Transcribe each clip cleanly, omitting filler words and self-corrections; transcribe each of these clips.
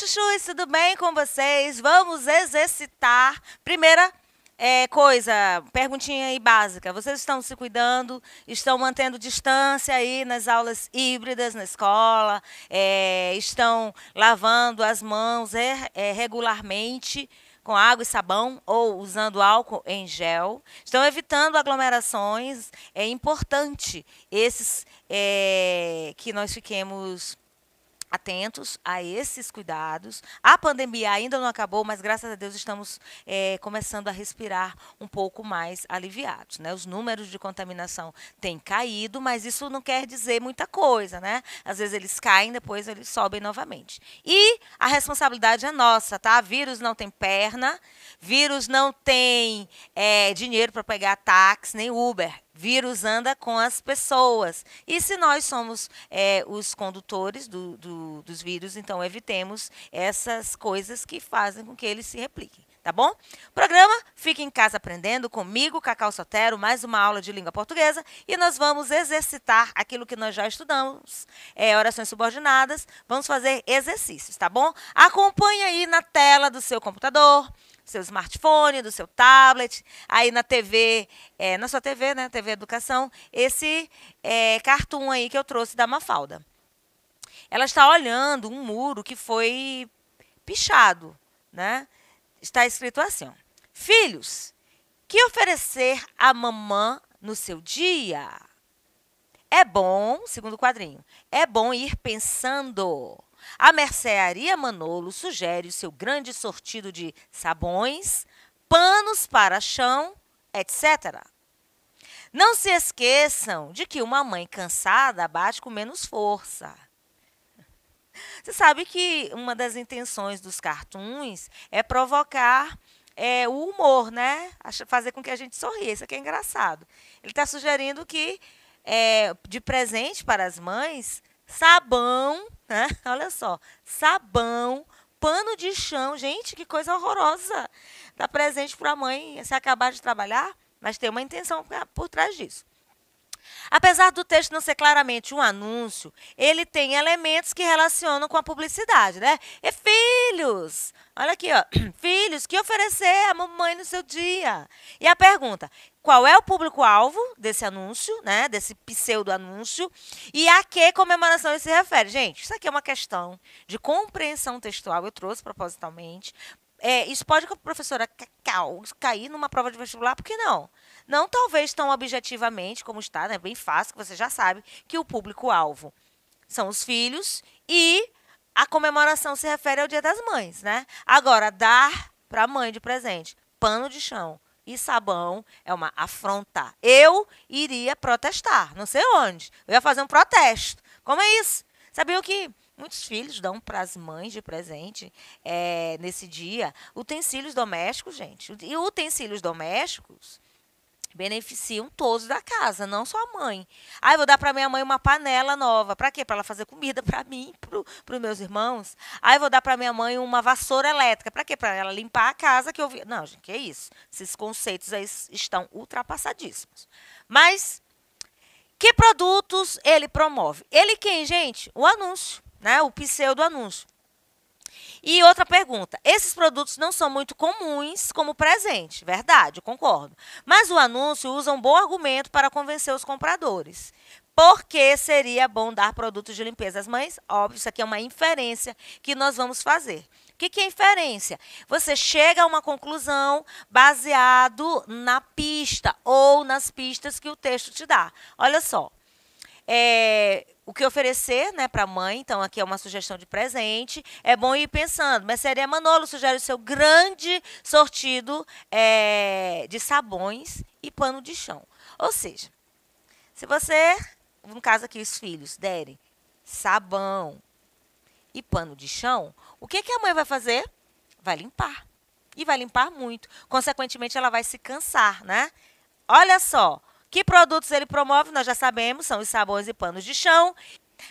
chuchus, tudo bem com vocês? Vamos exercitar. Primeira coisa, perguntinha aí básica. Vocês estão se cuidando? Estão mantendo distância aí nas aulas híbridas na escola? Estão lavando as mãos regularmente com água e sabão ou usando álcool em gel? Estão evitando aglomerações? É importante que nós fiquemos atentos a esses cuidados. A pandemia ainda não acabou, mas graças a Deus estamos começando a respirar um pouco mais aliviados, né? Os números de contaminação têm caído, mas isso não quer dizer muita coisa, né? Às vezes eles caem, depois eles sobem novamente. E a responsabilidade é nossa, tá? Vírus não tem perna, vírus não tem dinheiro para pegar táxi, nem Uber. Vírus anda com as pessoas. E se nós somos os condutores dos vírus, então evitemos essas coisas que fazem com que eles se repliquem. Tá bom? Programa Fique em Casa Aprendendo comigo, Cacau Sotero, mais uma aula de língua portuguesa. E nós vamos exercitar aquilo que nós já estudamos, orações subordinadas. Vamos fazer exercícios, tá bom? Acompanhe aí na tela do seu computador, seu smartphone, do seu tablet, aí na TV, na sua TV, né, TV Educação, esse cartoon aí que eu trouxe da Mafalda. Ela está olhando um muro que foi pichado, né? Está escrito assim, ó: filhos, que oferecer à mamã no seu dia? É bom, segundo quadrinho, é bom ir pensando. A mercearia Manolo sugere o seu grande sortido de sabões, panos para chão, etc. Não se esqueçam de que uma mãe cansada bate com menos força. Você sabe que uma das intenções dos cartoons é provocar o humor, né? Fazer com que a gente sorria. Isso aqui é engraçado. Ele está sugerindo que, de presente para as mães, sabão, né? Olha só, sabão, pano de chão. Gente, que coisa horrorosa. Dá presente para a mãe se acabar de trabalhar, mas tem uma intenção por trás disso. Apesar do texto não ser claramente um anúncio, ele tem elementos que relacionam com a publicidade, né? E filhos, olha aqui, ó, filhos, que oferecer à mamãe no seu dia? E a pergunta: qual é o público-alvo desse anúncio, né? Desse pseudo-anúncio? E a que comemoração ele se refere? Gente, isso aqui é uma questão de compreensão textual, eu trouxe propositalmente. Isso pode, com a professora Cacau, cair numa prova de vestibular, por que não? Não talvez tão objetivamente como está, né? Bem fácil, que você já sabe que o público-alvo são os filhos e a comemoração se refere ao Dia das Mães, né? Agora, dar para a mãe de presente pano de chão e sabão é uma afronta. Eu iria protestar, não sei onde. Eu ia fazer um protesto. Como é isso? Sabiam que muitos filhos dão para as mães de presente nesse dia utensílios domésticos, gente. E utensílios domésticos beneficiam todos da casa, não só a mãe. Eu vou dar para minha mãe uma panela nova. Para quê? Para ela fazer comida para mim, para os meus irmãos. Eu vou dar para minha mãe uma vassoura elétrica. Para quê? Para ela limpar a casa que eu vi. Não, gente, que é isso? Esses conceitos aí estão ultrapassadíssimos. Mas que produtos ele promove? Ele quem, gente? O anúncio, né? O pseudo-anúncio. E outra pergunta: esses produtos não são muito comuns como presente, verdade, eu concordo. Mas o anúncio usa um bom argumento para convencer os compradores. Por que seria bom dar produtos de limpeza às mães? Óbvio, isso aqui é uma inferência que nós vamos fazer. O que é inferência? Você chega a uma conclusão baseado na pista ou nas pistas que o texto te dá. Olha só. O que oferecer, né, para a mãe, então aqui é uma sugestão de presente, é bom ir pensando. Mercearia Manolo sugere o seu grande sortido de sabões e pano de chão. Ou seja, se você, no caso aqui os filhos, derem sabão e pano de chão, o que a mãe vai fazer? Vai limpar. E vai limpar muito. Consequentemente, ela vai se cansar, né? Olha só. Que produtos ele promove? Nós já sabemos, são os sabões e panos de chão.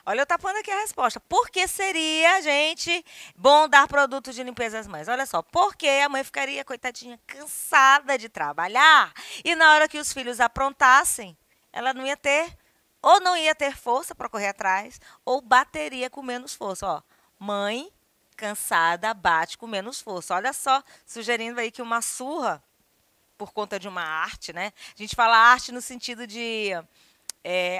Olha, eu tapando aqui a resposta. Por que seria, gente, bom dar produtos de limpeza às mães? Olha só, porque a mãe ficaria, coitadinha, cansada de trabalhar. E na hora que os filhos aprontassem, ela não ia ter, ou não ia ter força para correr atrás, ou bateria com menos força. Ó, mãe cansada bate com menos força. Olha só, sugerindo aí que uma surra, por conta de uma arte, né? A gente fala arte no sentido de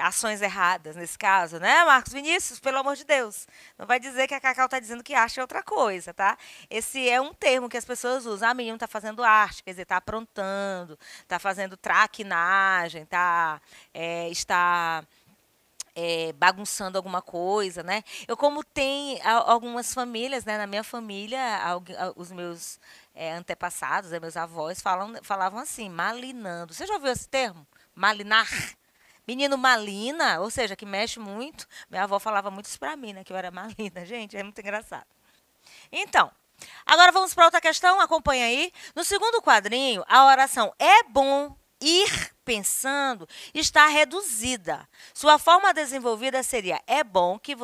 ações erradas, nesse caso, né, Marcos Vinícius? Pelo amor de Deus. Não vai dizer que a Cacau está dizendo que arte é outra coisa, tá? Esse é um termo que as pessoas usam. Ah, menino está fazendo arte, quer dizer, está aprontando, está fazendo traquinagem, está bagunçando alguma coisa, né? Eu, como tem algumas famílias, né? Na minha família, os meus antepassados, meus avós, falavam assim, malinando. Você já ouviu esse termo? Malinar? Menino malina, ou seja, que mexe muito. Minha avó falava muito isso pra mim, né? Que eu era malina. Gente, é muito engraçado. Então, agora vamos para outra questão, acompanha aí. No segundo quadrinho, a oração "é bom ir pensando" está reduzida. Sua forma desenvolvida seria "é bom que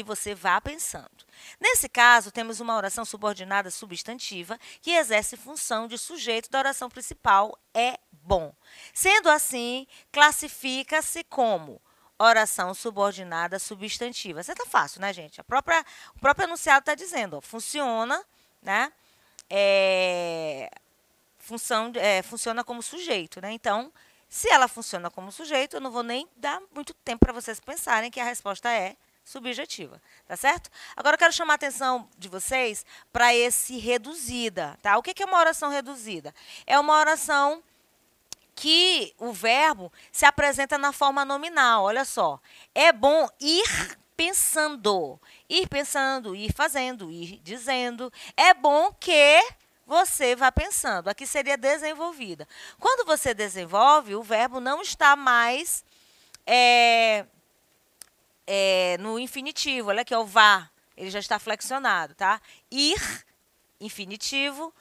você vá pensando". Nesse caso, temos uma oração subordinada substantiva que exerce função de sujeito da oração principal "é bom". Sendo assim, classifica-se como oração subordinada substantiva. Isso tá fácil, né, gente? O próprio enunciado está dizendo, ó, funciona, né? Funciona como sujeito, né? Então, se ela funciona como sujeito, eu não vou nem dar muito tempo para vocês pensarem que a resposta é subjetiva, tá certo? Agora eu quero chamar a atenção de vocês para esse reduzida, tá? O que é uma oração reduzida? É uma oração que o verbo se apresenta na forma nominal, olha só. É bom ir pensando, ir fazendo, ir dizendo. É bom que você vá pensando. Aqui seria desenvolvida. Quando você desenvolve, o verbo não está mais no infinitivo. Olha aqui, o vá. Ele já está flexionado, tá? Ir, infinitivo,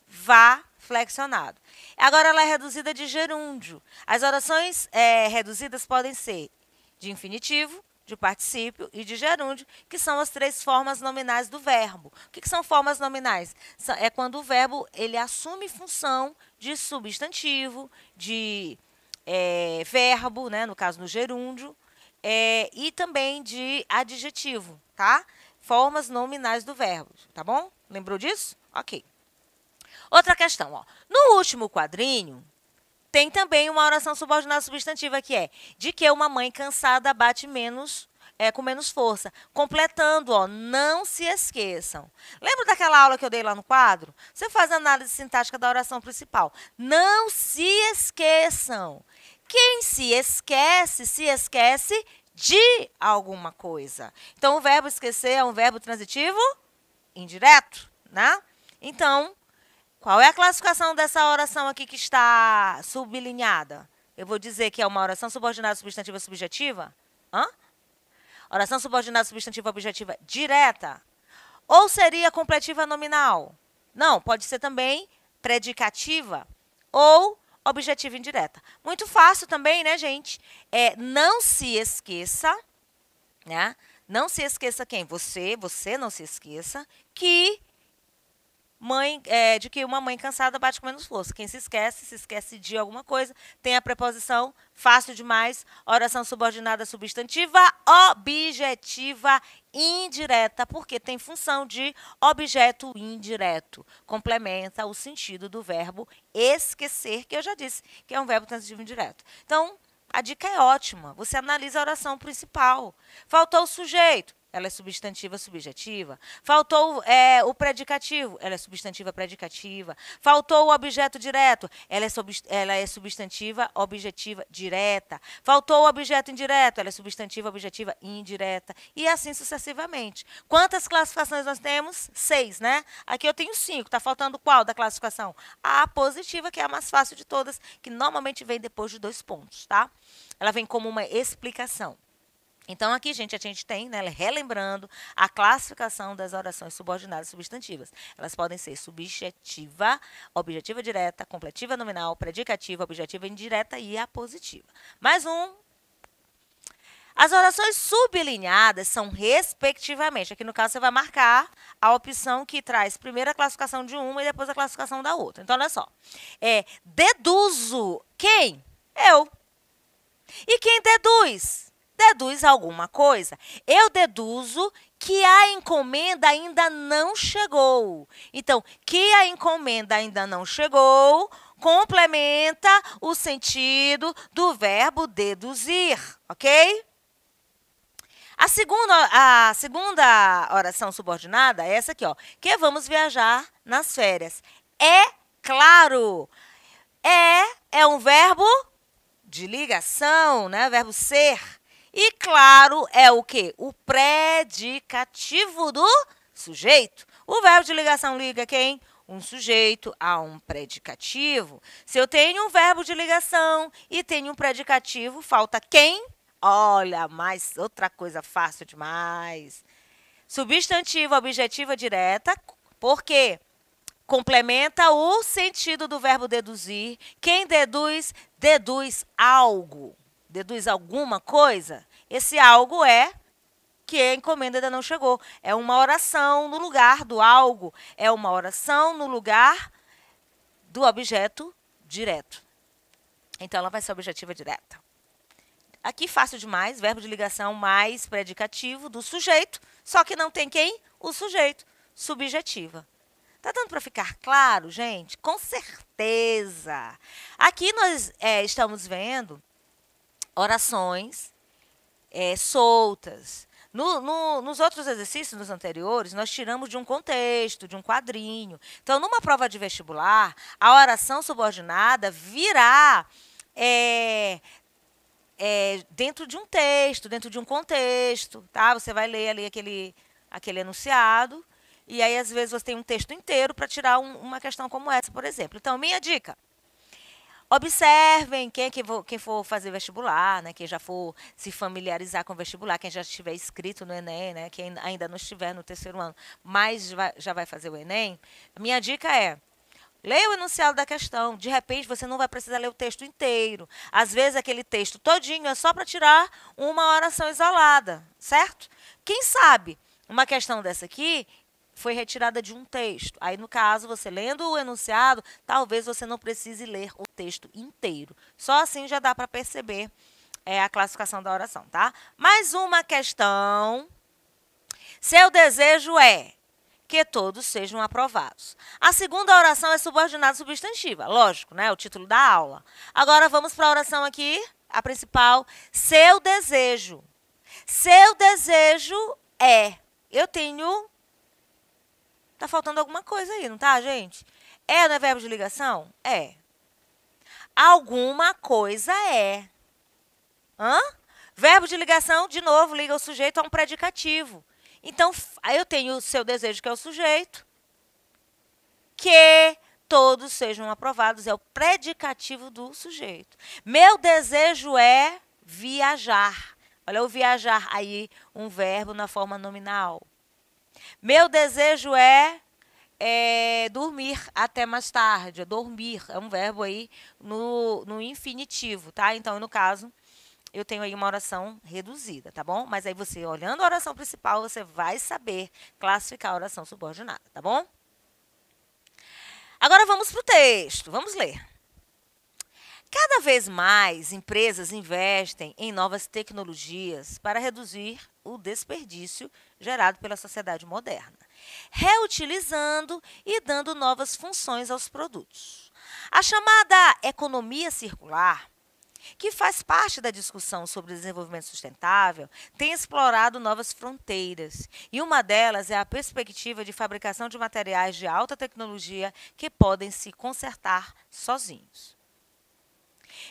vá, flexionado. Agora, ela é reduzida de gerúndio. As orações reduzidas podem ser de infinitivo, de particípio e de gerúndio, que são as três formas nominais do verbo. O que são formas nominais? É quando o verbo ele assume função de substantivo, de verbo, né, no caso no gerúndio, e também de adjetivo, tá? Formas nominais do verbo, tá bom? Lembrou disso? Ok. Outra questão, ó. No último quadrinho, tem também uma oração subordinada substantiva que é de que uma mãe cansada bate com menos força. Completando, ó, não se esqueçam. Lembra daquela aula que eu dei lá no quadro? Você faz a análise sintática da oração principal. Não se esqueçam. Quem se esquece de alguma coisa. Então, o verbo esquecer é um verbo transitivo indireto, né? Então, qual é a classificação dessa oração aqui que está sublinhada? Eu vou dizer que é uma oração subordinada substantiva subjetiva? Oração subordinada substantiva objetiva direta? Ou seria completiva nominal? Não, pode ser também predicativa ou objetiva indireta. Muito fácil também, né, gente? Não se esqueça, né? Não se esqueça quem? Você não se esqueça que de que uma mãe cansada bate com menos força. Quem se esquece de alguma coisa, tem a preposição, fácil demais, oração subordinada substantiva, objetiva indireta, porque tem função de objeto indireto. Complementa o sentido do verbo esquecer, que eu já disse, que é um verbo transitivo indireto. Então, a dica é ótima. Você analisa a oração principal. Faltou o sujeito. Ela é substantiva subjetiva. Faltou o predicativo, ela é substantiva predicativa. Faltou o objeto direto, ela é substantiva objetiva direta. Faltou o objeto indireto, ela é substantiva objetiva indireta. E assim sucessivamente. Quantas classificações nós temos? 6, né? Aqui eu tenho 5. Está faltando qual da classificação? A positiva, que é a mais fácil de todas, que normalmente vem depois de 2 pontos, tá? Ela vem como uma explicação. Então, aqui, gente, a gente tem, né, relembrando, a classificação das orações subordinadas substantivas. Elas podem ser subjetiva, objetiva direta, completiva nominal, predicativa, objetiva indireta e apositiva. Mais um. As orações sublinhadas são, respectivamente, aqui no caso você vai marcar a opção que traz primeiro a classificação de uma e depois a classificação da outra. Então, olha só. Deduzo. Quem? Eu. E quem deduz? Deduz alguma coisa. Eu deduzo que a encomenda ainda não chegou. Então, que a encomenda ainda não chegou complementa o sentido do verbo deduzir, ok? A segunda oração subordinada é essa aqui, ó. Que vamos viajar nas férias. É claro. É um verbo de ligação, né? Verbo ser. E claro é o quê? O predicativo do sujeito. O verbo de ligação liga quem? Um sujeito a um predicativo. Se eu tenho um verbo de ligação e tenho um predicativo, falta quem? Olha, mais outra coisa fácil demais. Substantivo, objetiva direta, porque complementa o sentido do verbo deduzir. Quem deduz, deduz algo. Deduz alguma coisa. Esse algo é que a encomenda ainda não chegou. É uma oração no lugar do algo. É uma oração no lugar do objeto direto. Então, ela vai ser objetiva direta. Aqui, fácil demais, verbo de ligação mais predicativo do sujeito, só que não tem quem? O sujeito, subjetiva. Tá dando para ficar claro, gente? Com certeza. Aqui nós estamos vendo orações soltas. Nos outros exercícios, nos anteriores, nós tiramos de um contexto, de um quadrinho. Então, numa prova de vestibular, a oração subordinada virá dentro de um texto, dentro de um contexto, tá? Você vai ler ali aquele enunciado e aí, às vezes, você tem um texto inteiro para tirar uma questão como essa, por exemplo. Então, minha dica, observem quem for fazer vestibular, né? Quem já for se familiarizar com o vestibular, quem já estiver inscrito no Enem, né? Quem ainda não estiver no terceiro ano, mas já vai fazer o Enem. Minha dica é: leia o enunciado da questão. De repente, você não vai precisar ler o texto inteiro. Às vezes, aquele texto todinho é só para tirar uma oração isolada, certo? Quem sabe uma questão dessa aqui foi retirada de um texto. Aí, no caso, você lendo o enunciado, talvez você não precise ler o texto inteiro. Só assim já dá para perceber a classificação da oração, tá? Mais uma questão. Seu desejo é que todos sejam aprovados. A segunda oração é subordinada substantiva, lógico, né? O título da aula. Agora vamos para a oração aqui, a principal. Seu desejo. Seu desejo é. Eu tenho. Tá faltando alguma coisa aí, não tá, gente? Não é verbo de ligação? É. Alguma coisa é. Hã? Verbo de ligação, de novo, liga o sujeito a um predicativo. Então, aí eu tenho o seu desejo, que é o sujeito, que todos sejam aprovados, é o predicativo do sujeito. Meu desejo é viajar. Olha o viajar aí, um verbo na forma nominal. Meu desejo é dormir até mais tarde. Dormir é um verbo aí no infinitivo, tá? Então, no caso, eu tenho aí uma oração reduzida, tá bom? Mas aí você, olhando a oração principal, você vai saber classificar a oração subordinada, tá bom? Agora vamos para o texto, vamos ler. Cada vez mais empresas investem em novas tecnologias para reduzir o desperdício gerado pela sociedade moderna, reutilizando e dando novas funções aos produtos. A chamada economia circular, que faz parte da discussão sobre desenvolvimento sustentável, tem explorado novas fronteiras. E uma delas é a perspectiva de fabricação de materiais de alta tecnologia que podem se consertar sozinhos.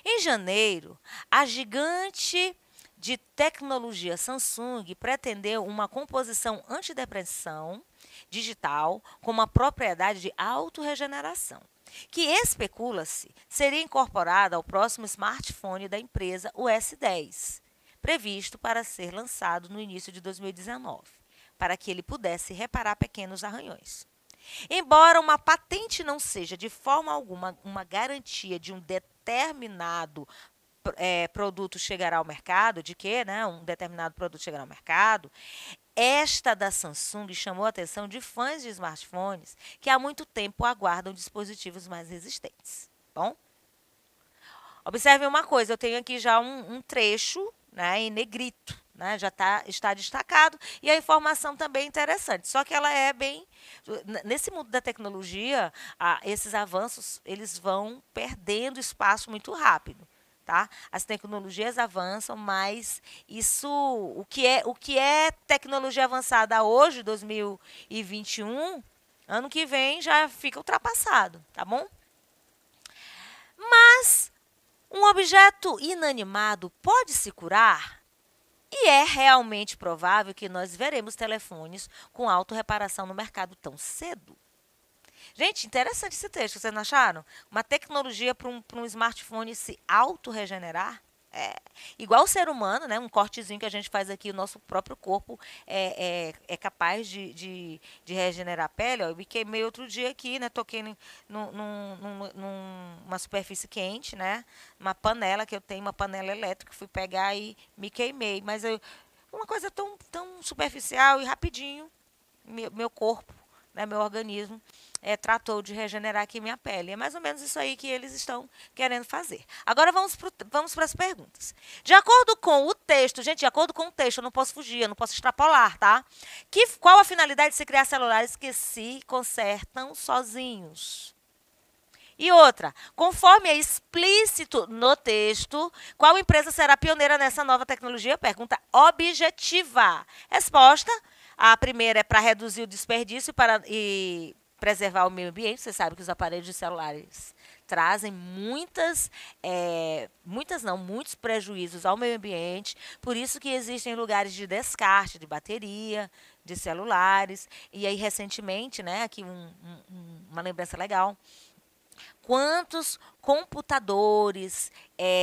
Em janeiro, a gigante de tecnologia Samsung pretendeu uma composição antidepressão digital com uma propriedade de autorregeneração, que especula-se seria incorporada ao próximo smartphone da empresa, o S10, previsto para ser lançado no início de 2019, para que ele pudesse reparar pequenos arranhões. Embora uma patente não seja de forma alguma uma garantia de um determinado produto chegará ao mercado, de que um determinado produto chegará ao mercado, esta da Samsung chamou a atenção de fãs de smartphones que há muito tempo aguardam dispositivos mais resistentes. Bom, observem uma coisa, eu tenho aqui já um trecho, né, em negrito, né? Já está destacado e a informação também é interessante. Só que ela é bem nesse mundo da tecnologia, esses avanços eles vão perdendo espaço muito rápido. Tá? As tecnologias avançam, mas isso, o que é tecnologia avançada hoje, 2021, ano que vem já fica ultrapassado, tá bom? Mas um objeto inanimado pode se curar? E é realmente provável que nós veremos telefones com autorreparação no mercado tão cedo? Gente, interessante esse texto, vocês não acharam? Uma tecnologia para um smartphone se autorregenerar? É, igual o ser humano, né? Um cortezinho que a gente faz aqui, o nosso próprio corpo é capaz de regenerar a pele. Ó, eu me queimei outro dia aqui, né? Toquei numa superfície quente, né? Uma panela que eu tenho, uma panela elétrica, fui pegar e me queimei. Mas uma coisa tão superficial e rapidinho, meu corpo, né, meu organismo, tratou de regenerar aqui minha pele. É mais ou menos isso aí que eles estão querendo fazer. Agora vamos para as perguntas. De acordo com o texto, gente, de acordo com o texto, eu não posso fugir, eu não posso extrapolar, tá? Qual a finalidade de se criar celulares que se consertam sozinhos? E outra, conforme é explícito no texto, qual empresa será pioneira nessa nova tecnologia? Pergunta objetiva. Resposta: a primeira é para reduzir o desperdício e preservar o meio ambiente. Você sabe que os aparelhos de celulares trazem muitos prejuízos ao meio ambiente. Por isso que existem lugares de descarte de bateria, de celulares. E aí, recentemente, né, aqui uma lembrança legal. Quantos computadores,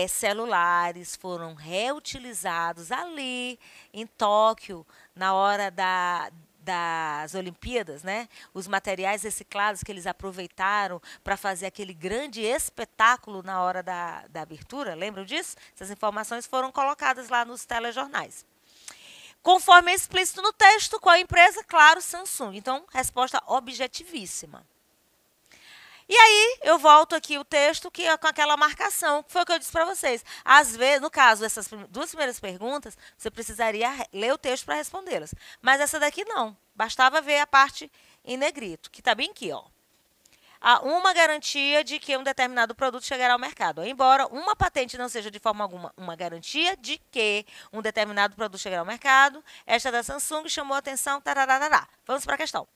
celulares foram reutilizados ali em Tóquio, na hora das Olimpíadas, né? Os materiais reciclados que eles aproveitaram para fazer aquele grande espetáculo na hora da abertura, lembram disso? Essas informações foram colocadas lá nos telejornais. Conforme é explícito no texto, qual a empresa? Claro, Samsung. Então, resposta objetivíssima. E aí, eu volto aqui o texto que é com aquela marcação, que foi o que eu disse para vocês. Às vezes, no caso, essas duas primeiras perguntas, você precisaria ler o texto para respondê-las. Mas essa daqui não. Bastava ver a parte em negrito, que está bem aqui, ó. Há uma garantia de que um determinado produto chegará ao mercado. Embora uma patente não seja de forma alguma uma garantia de que um determinado produto chegará ao mercado, esta da Samsung chamou a atenção. Tarararará. Vamos para a questão.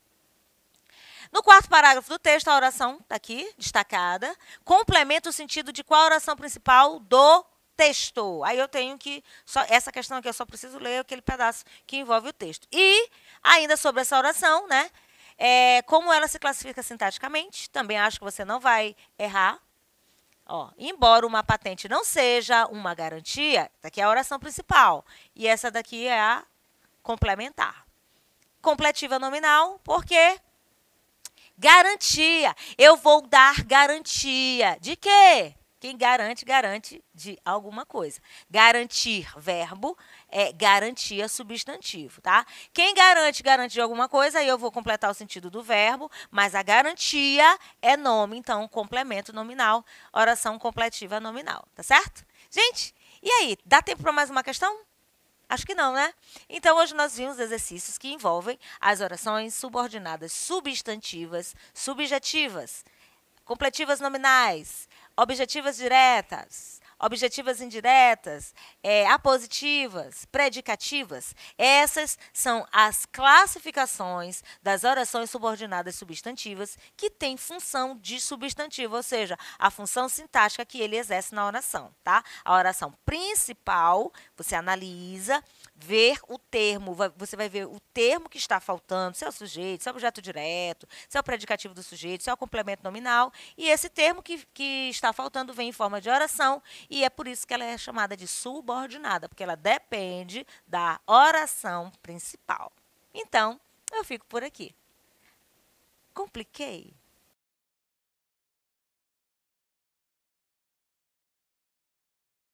No quarto parágrafo do texto, a oração está aqui, destacada, complementa o sentido de qual a oração principal do texto. Aí eu tenho que, essa questão aqui eu só preciso ler aquele pedaço que envolve o texto. E, ainda sobre essa oração, né, como ela se classifica sintaticamente, também acho que você não vai errar. Ó, embora uma patente não seja uma garantia, daqui é a oração principal. E essa daqui é a complementar. Completiva nominal, porque garantia. Eu vou dar garantia. De quê? Quem garante, garante de alguma coisa. Garantir, verbo, é garantia, substantivo, tá? Quem garante, garante de alguma coisa, aí eu vou completar o sentido do verbo, mas a garantia é nome, então, complemento nominal, oração completiva nominal, tá certo? Gente, e aí, dá tempo para mais uma questão? Acho que não, né? Então, hoje nós vimos exercícios que envolvem as orações subordinadas substantivas, subjetivas, completivas nominais, objetivas diretas, objetivas indiretas, apositivas, predicativas. Essas são as classificações das orações subordinadas substantivas que têm função de substantivo, ou seja, a função sintática que ele exerce na oração, tá? A oração principal, você analisa, ver o termo, você vai ver o termo que está faltando, se é o sujeito, se é o objeto direto, se é o predicativo do sujeito, se é o complemento nominal, e esse termo que está faltando vem em forma de oração, e é por isso que ela é chamada de subordinada, porque ela depende da oração principal. Então, eu fico por aqui. Compliquei?